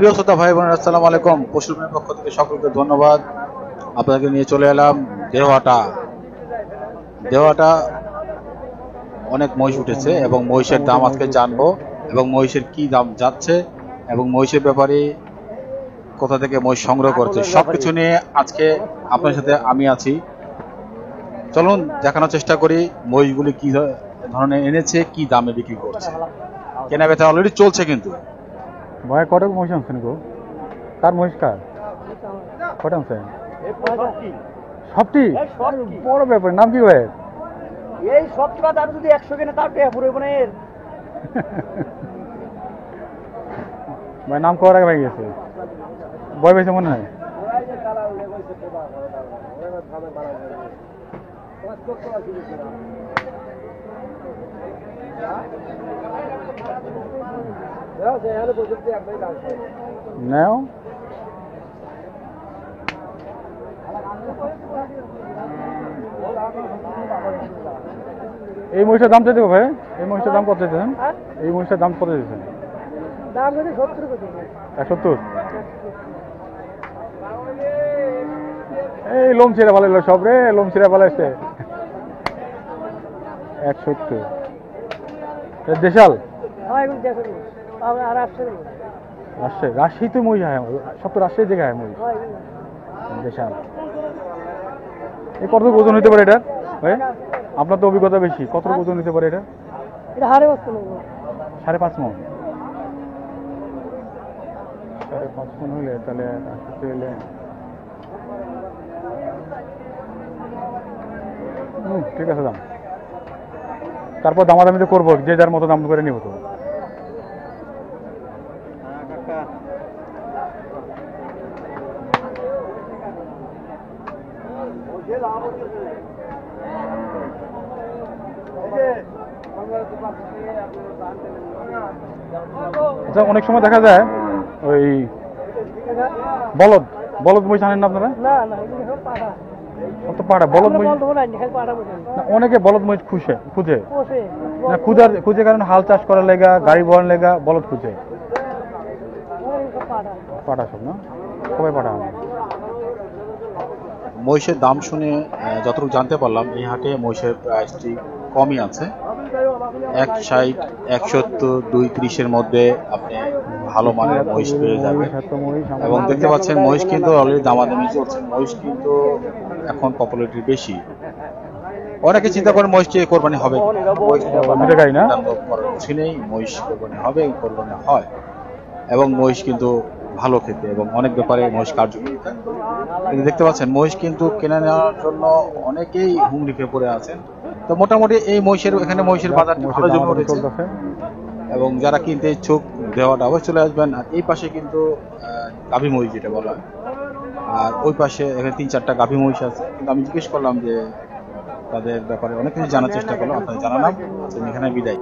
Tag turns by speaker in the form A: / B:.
A: প্রিয় শ্রোতা ভাই বোনেরা, আসসালামু আলাইকুম। পশুর পক্ষ থেকে সকলকে ধন্যবাদ। আপনাদেরকে নিয়ে চলে এলাম দেওয়াটা। দেওয়াটা অনেক মহিষ উঠেছে এবং মহিষের দাম আজকে জানবো, এবং মহিষের কি দাম যাচ্ছে, এবং মহিষের ব্যাপারে কোথা থেকে মহিষ সংগ্রহ করছে, সবকিছু নিয়ে আজকে আপনার সাথে আমি আছি। চলুন দেখানোর চেষ্টা করি মহিষগুলি কি ধরনের এনেছে, কি দামে বিক্রি করছে। কেনা বেচা অলরেডি চলছে। কিন্তু
B: ভাই কত মহিষ আনছেন গো? কার মহিষ কার? কত আনছেন? সবটি বড় ব্যাপার। নাম কি ভাই?
C: এই সবটা দাম যদি 100 কেনে তার টাকা পুরো মানে
B: ভাই নাম করার আগে ভাই গেছে, বয় পেয়েছে মনে হয়। নাও এই মহিষের দাম চাইতে ভাই? এই মহিষের দাম কত চাইছেন? এই মহিষের দাম কত চাইছেন?
C: দাম হচ্ছে 70 কত?
B: 170। এই লোম ছিঁড়া ভালো সব রে, লোম ছিঁড়া ভালো আসছে। 170 দেশাল।
C: হ্যাঁ এগুলো দেখো আর রাজশাহী
B: রাজশাহী তো মহিষ হয়, সব তো রাজশাহী জায়গায় মহিষ। দেশাল এই কত ওজন হতে পারে এটা ভাই? আপনার তো অভিজ্ঞতা বেশি, কত ওজন হতে পারে এটা?
C: এটা হারে বস্তু নেব
B: 5.5 মণ। 5.5 মণ হলে তাহলে হলে ঠিক আছে দাম। তারপর দামাদামি তো করবো, যে যার মতো দাম করে নিব তো। আচ্ছা, অনেক সময় দেখা যায় ওই বলদ বলদ মহিষ আনেন না আপনারা?
C: না না এগুলো সব পাড়া।
B: কত পাড়া বলদ মহিষ?
C: বলবো না খালি পাড়া বুঝেন
B: না, অনেকে বলদ মহিষ খুঁজে
C: পোষে
B: না, খুঁজে কারণ হাল চাষ করার লেগা, গাড়ি বহন লেগা বলদ খুঁজে।
C: সব পাড়া।
B: পাটা সব না, সবাই পাটা হবে।
A: মহিষের দাম শুনে যতটুকু জানতে পারলাম, এই হাটে মহিষের প্রাইসটি কমই আছে। 160, 170, 230-এর মধ্যে আপনি ভালো মানের মহিষ পেয়ে যাবেন। এবং দেখতে পাচ্ছেন মহিষ কিন্তু অলরেডি দামাদামি চলছে। মহিষ কিন্তু এখন পপুলারিটি বেশি। অনেকে চিন্তা করে মহিষ কোরবানি হবে, কিছু নেই, মহিষ কোরবানি হবে, কোরবানি হয়। এবং মহিষ কিন্তু ভালো খেতে এবং অনেক ব্যাপারে মহিষ কার্যকরিতা। কিন্তু দেখতে পাচ্ছেন মহিষ কিন্তু কেনা নেওয়ার জন্য অনেকেই হুমড়ি খেয়ে পড়ে আছেন। তো মোটামুটি এই এখানে মহিষের বাজারটি ভালো জমে উঠেছে। এবং যারা কিনতে ইচ্ছুক দেওয়াটা অবশ্যই চলে আসবেন। আর এই পাশে কিন্তু গাভী মহিষ যেটা বলা হয়, আর ওই পাশে এখানে 3-4টা গাভী মহিষ আছে। কিন্তু আমি জিজ্ঞেস করলাম যে তাদের ব্যাপারে অনেক কিছু জানার চেষ্টা করলাম, আপনাদের জানালাম। এখানে বিদায়।